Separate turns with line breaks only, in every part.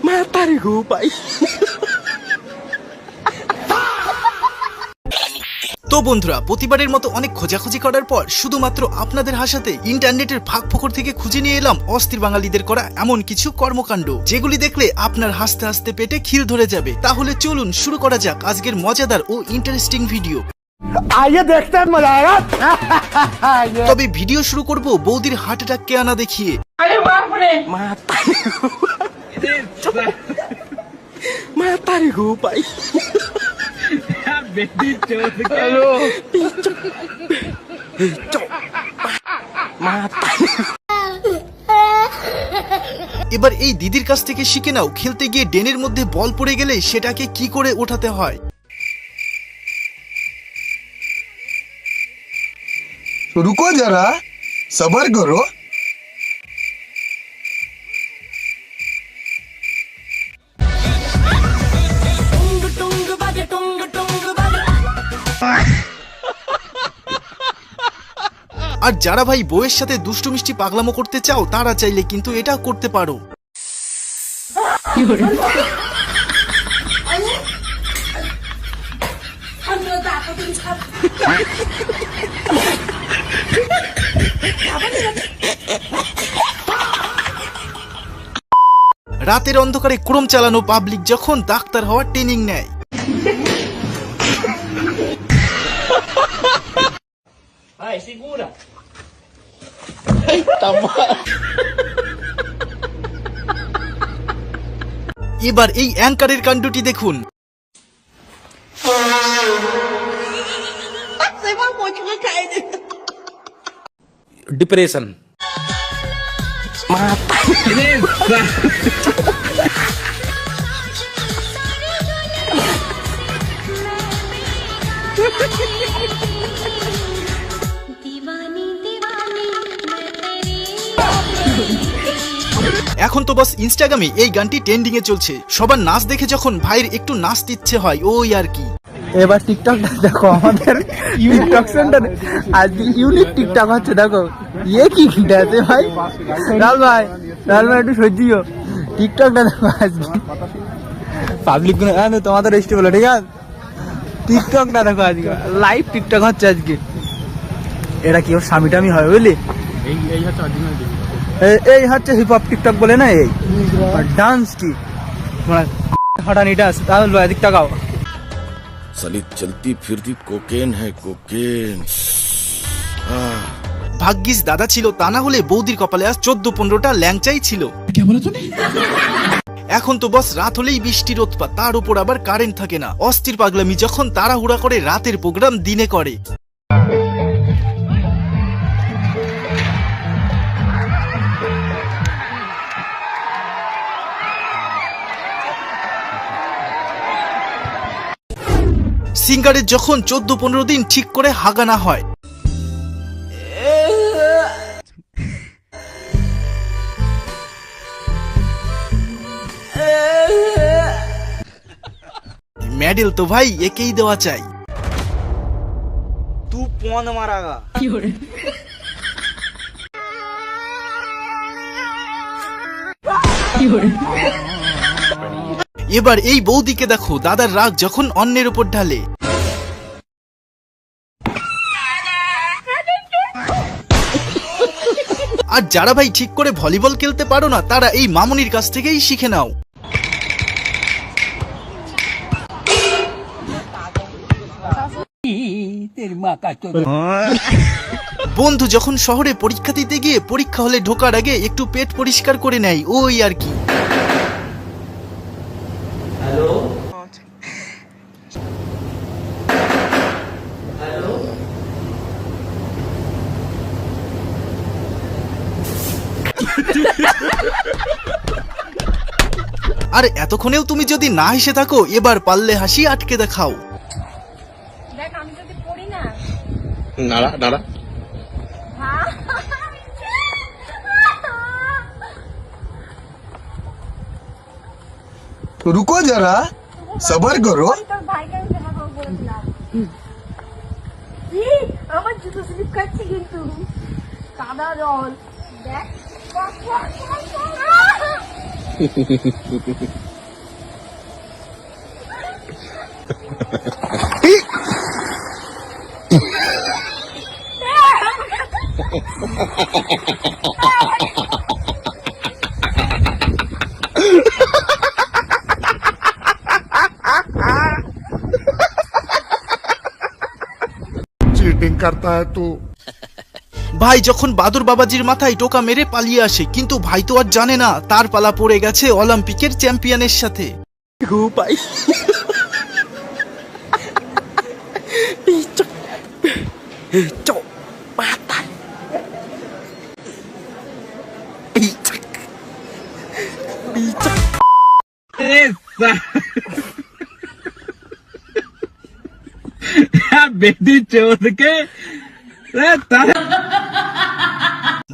Matari hupay. তো বন্ধুরা, প্রতিবারের মতো অনেক খোঁজাখুঁজি করার পর শুধুমাত্র আপনাদের হাসাতে ইন্টারনেটের ফাঁক ফোকর থেকে খুঁজে নিয়ে এলাম অস্থির বাঙালিদের করা এমন কিছু কর্মকাণ্ড, যেগুলি দেখলে আপনার হাসতে হাসতে পেটে খিল ধরে যাবে। তাহলে চলুন শুরু করা যাক আজকের মজাদার ও ইন্টারেস্টিং ভিডিও।
आइए देखते हैं मजा आएगा।
তবে ভিডিও শুরু করব বৌদির হার্ট অ্যাটাক কে আনা দেখিয়ে।
Matari hupay.
এবার এই দিদির কাছ থেকে শিখে নাও, খেলতে গিয়ে ড্রেনের মধ্যে বল পড়ে গেলে সেটাকে কি করে ওঠাতে হয়।
रुको जरा सबर करो।
আর যারা ভাই বউয়ের সাথে দুষ্টু মিষ্টি পাগলামো করতে চাও, তারা চাইলে কিন্তু এটা করতে পারো। রাতের অন্ধকারে ক্রম চালানো পাবলিক যখন ডাক্তার হওয়ার ট্রেনিং নেয়। এবার এই অ্যাঙ্কারের কাণ্ডটি দেখুন।
डिप्रेशन
এখন তো বাস ইনস্টাগ্রামে এই গানটি ট্রেন্ডিং এ চলছে। সবার নাচ দেখে যখন ভাইয়ের একটু নাচতে ইচ্ছে হয়, ওই আর কি।
এবার টিকটকটা দেখো, আমাদের টিকটক সেন্টার আজকে ইউনিক টিকটক হচ্ছে। দেখো ইয়ে কি আছে ভাই, রাল ভাই একটু সহ্য। টিকটকটা দেখো আজকে পাবলিক গুলো তোমাদের রেস্টি বলো, ঠিক আছে? টিকটকটা দেখো আজকে লাইভ টিকটক হচ্ছে আজকে। এটা কি ওর স্বামী টামি হয় বুঝলি? এই হচ্ছে হিপ হপ টিকটক বলে না, এই ডান্স কি হঠানিটা আছে। তাহলে এদিক টাকাও
साली चलती फिरती कोकेन है कोकेन।
ভাগ্যিস দাদা ছিল, তা না হলে বৌদির কপালে আজ 14-15টা ল্যাংচাই ছিল। এখন তো বস রাত হলেই বৃষ্টির উৎপাত, তার উপর আবার কারেন্ট থাকে না। অস্থির পাগলামি যখন তাড়াহুড়া করে রাতের প্রোগ্রাম দিনে করে। সিঙ্গারের যখন 14-15 দিন ঠিক করে হাগা না হয়, মেডেল তো ভাই একেই দেওয়া চাই।
तू पौन मारागा।
এবার এই বৌদিকে দেখো, দাদার রাগ যখন অন্যের উপর ঢালে। আর যারা ভাই ঠিক করে ভলিবল খেলতে পারো না, তারা এই মামুনির কাছ থেকেই শিখে নাও। বন্ধু যখন শহরে পরীক্ষা দিতে গিয়ে পরীক্ষা হলে ঢোকার আগে একটু পেট পরিষ্কার করে নেয়, ওই আর কি। আর এতক্ষণেও তুমি যদি না হেসে থাকো, এবার পারলে হাসি আটকে দেখাও।
দেখ আমি যদি পড়ি না,
नाड़ा नाड़ा
रुको जरा सबर करो।
তোর ভাইকে আমি দেখা করব বলেছিলাম। ই আমার জুতো স্লিপ খাচ্ছি কিন্তু কাদা জল দেখ
चीटिंग करता है तू।
ভাই যখন বাদর বাবাজির মাথায় টোকা মেরে পালিয়ে আসে, কিন্তু ভাই তো আর জানে না তার পালা পড়ে গেছে অলিম্পিকের চ্যাম্পিয়নের সাথে।
ভাই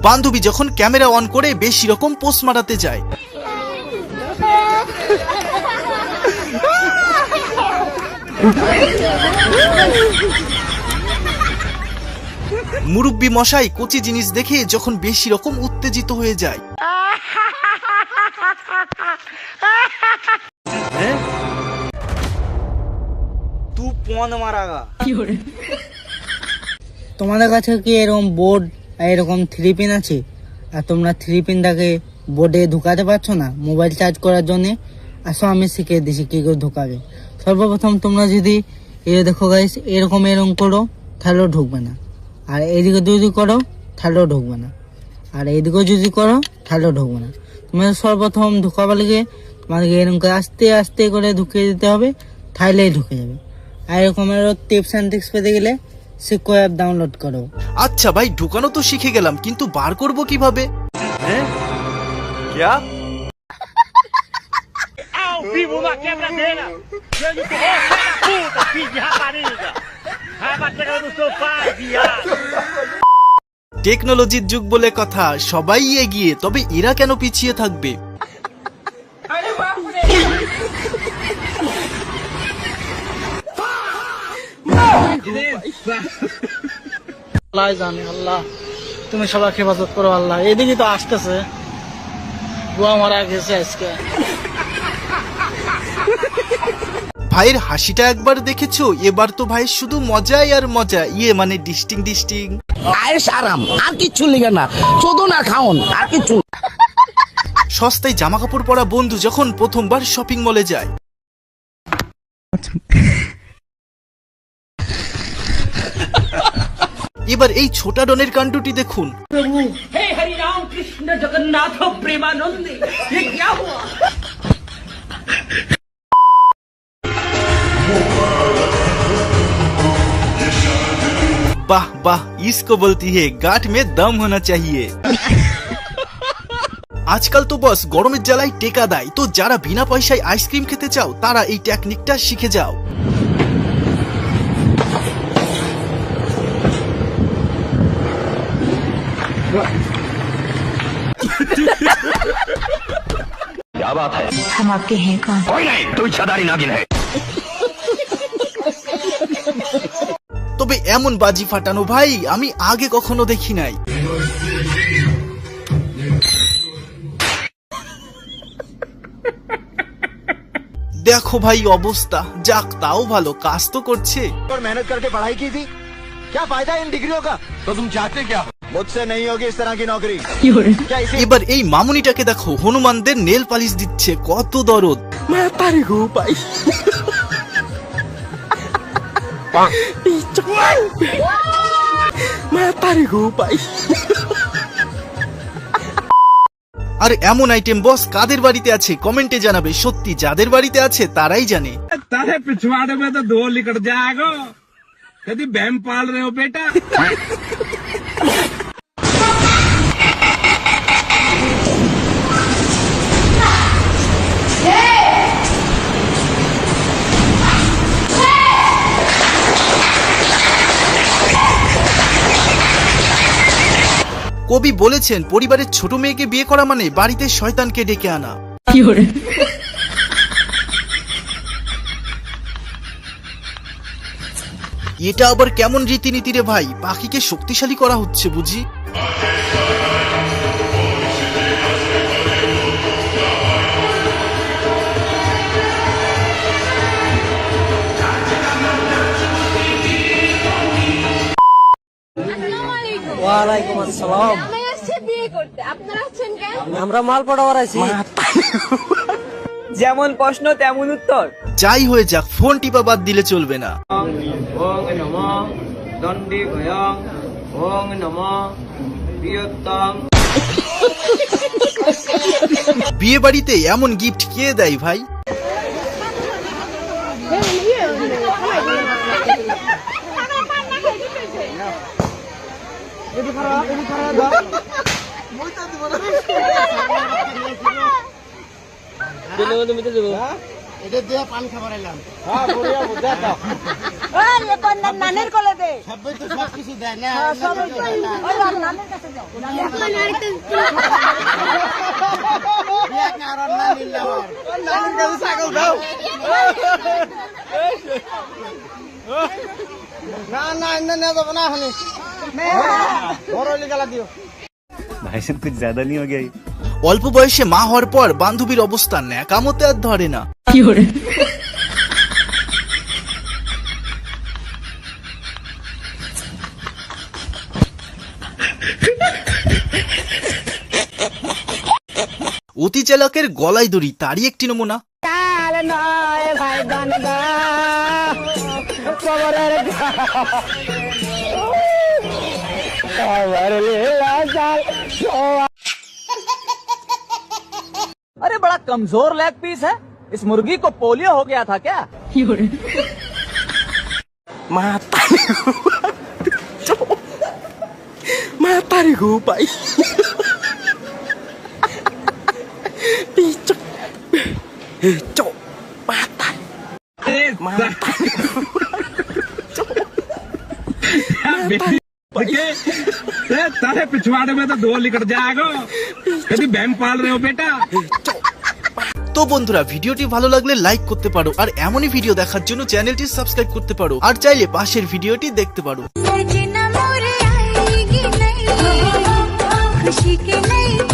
বান্ধবী যখন ক্যামেরা অন করে বেশি রকম পোস্ট মারাতে যায়। মুরব্বি মশাই কচি জিনিস দেখে যখন বেশি রকম উত্তেজিত হয়ে যায়।
তোমাদের কাছে কি এরকম বোর্ড আর এরকম 3 পিন আছে, আর তোমরা 3 পিনটাকে বোর্ডে ঢুকাতে পারছো না মোবাইল চার্জ করার জন্য? আসো আমি শিখিয়ে দিছি কি করে ঢুকাবে। সর্বপ্রথম তোমরা যদি দেখো গাইস, এরকম করো তাহলেও ঢুকবে না, আর এইদিকে যদি করো তাহলেও ঢুকবে না, আর এইদিকেও যদি করো তাহলেও ঢুকবে না। তোমরা সর্বপ্রথম ঢুকাবার লেগে তোমাদেরকে এরকম করে আস্তে আস্তে করে ঢুকিয়ে দিতে হবে, তাহলেই ঢুকে যাবে। আর এরকম টিপস অ্যান্ড ট্রিক্স পেতে গেলে সিকো অ্যাপ ডাউনলোড করো।
আচ্ছা ভাই, ঢুকানো তো শিখে গেলাম, কিন্তু বার করব কিভাবে? টেকনোলজির যুগ বলে কথা, সবাই এগিয়ে, তবে এরা কেন পিছিয়ে থাকবে?
আল্লাহ জানে, আল্লাহ তুমি সবাইকে হেফাজত করো আল্লাহ। এদিকে তো আসতেছে, বুয়া মারা গেছে আজকে।
ভাইয়ের হাসিটা একবার দেখেছো? এবার তো ভাই শুধু মজাই আর মজা, মানে ডিস্টিং ডিস্টিং।
আয়েশ আরাম আর কিচ্ছু লিখে না, শুধু না খাওন আর কিচ্ছু।
সস্তায় জামা কাপড় পরা বন্ধু যখন প্রথমবার শপিং মলে যায়, এবার এই ছোটা ডনের কাণ্ডটি দেখুন।
हे हरि राम कृष्ण जगन्नाथ प्रेमानंद, ये क्या हुआ?
वाह वाह, इसको बोलती है गांठ में दम होना चाहिए। আজকাল তো বস গরমের জ্বালায় টেকা দেয়, তো যারা বিনা পয়সায় আইসক্রিম খেতে চাও তারা এই টেকনিকটা শিখে যাও।
क्या बात है?
हम आपके हैं कौन?
कोई नहीं, तू छदारी नागिन है।
তবে এমন বাজি ফাটানো ভাই আমি আগে কখনো দেখি নাই। দেখো ভাই অবস্থা, যাক তাও ভালো, কাজ তো করছে।
और मेहनत करके पढ़ाई की थी, क्या फायदा इन डिग्रियों का? तो तुम चाहते क्या? मुझसे नहीं होगी इस तरह की नौकरी। क्या इसी
এবার এই মামুনিটাকে দেখো, হনুমানদের নেল পালিশ দিচ্ছে, কত দরদ। আর এমন আইটেম বস কাদের বাড়িতে আছে কমেন্টে জানাবে, সত্যি যাদের বাড়িতে আছে তারাই জানে।
तारे पिछवाड़े में तो 2 लिकट जाएगा, यदि बहन पाल रहे हो बेटा।
কবি বলেছেন পরিবারের ছোট মেয়েকে বিয়ে করা মানে বাড়িতে শয়তানকে ডেকে আনা। এটা আবার কেমন রীতিনীতি রে ভাই? পাখিকে শক্তিশালী করা হচ্ছে বুঝি?
ওয়ালাইকুম আসসালাম। আমি আসছি বিয়ে করতে, আপনারা আসছেন কেন?
আমরা মাল পড়াবার আছি। যেমন প্রশ্ন তেমন উত্তর।
যাই হয়ে যাক, ফোন টিপা বাদ দিলে চলবে না।
ওং নমঃ দণ্ডি ভয়ং ওং নমঃ প্রিয়তম।
বিয়ে বাড়িতে এমন গিফট কে দেয় ভাই?
নানের কোলে দে, সব কিছু দেয় না, নানের কাছে যাও।
অল্প বয়সে মা হওয়ার পর বান্ধবীর অবস্থা ন্যাকামতে আর ধরে না। অতি চালাকের গলায় দড়ি, তারই একটি নমুনা।
अरे बड़ा कमजोर लेग पीस है, इस मुर्गी को पोलियो हो गया था क्या?
तारे पिछवाड़े में तो 2 निकट जाएगा। कभी बहन पाल रहे हो बेटा?
তো বন্ধুরা, ভিডিওটি ভালো লাগলে লাইক করতে পারো, আর এমনই ভিডিও দেখার জন্য চ্যানেলটি সাবস্ক্রাইব করতে পারো, আর চাইলে পাশের ভিডিওটি দেখতে পারো।
खुशी के नहीं